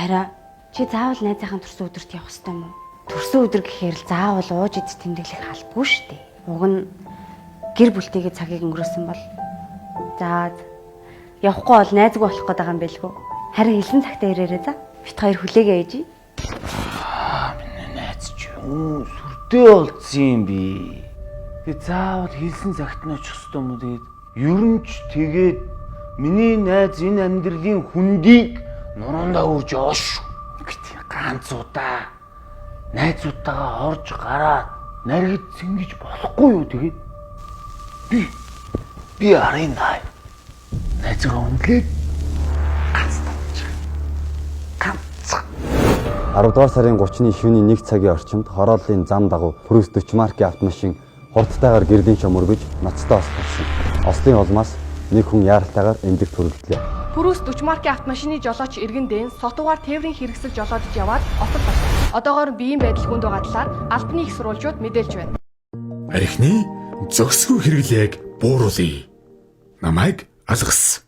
Хараа чи заавал найзынхаа төрсөн өдөрт явах ёстой юм уу? Төрсөн өдөр гэхээр л заавал ууж идэж тэмдэглэх албагүй шүү дээ. Уг нь гэр бүлтэйгээ цагийг өнгөрөөсөн бол за явахгүй бол найзгүй болох гээд байгаа юм байлгүй. Харин хэлсэн цагтаа ирээрээ за. Бит хоёр хүлээгээ ээжи. Миний найз ч юу сүртэй болцсон юм би. Тэгээ заавал хэлсэн цагт нь очих ёстой юм уу тэгээд ер нь ч тэгээд миний найз энэ амьдралын хүндийг нуруундаа үрж яваа шүү. Гэтэ ганц удаа найзуудтайгаа орж гараад наргид зингэж болохгүй юу тэгээд би арын дай. Найзгаа үнэлээд ганц. 10 дугаар сарын 30-ны шөнийн 1 цагийн орчимд хорооллын зам дагуу Прус 40 маркийн автомашин хурдтайгаар гэрлийн чам өргөж ноцтой ослсон. Ослын улмаас нэг хүн яаралтайгаар эмдэгт хүргэлтлээ. Прус 40 маркийн автомашины жолооч Эргэн Дэн сотуугаар тээврийн хэрэгсэл жолоодож яваад осол болсон. Одоогоор биеийн байдал хүнд байгаа талаар албаны их сурвалжууд мэдээлж байна. Архины зөксгүй хэрэглээг бууруулъя. Намайг алгас.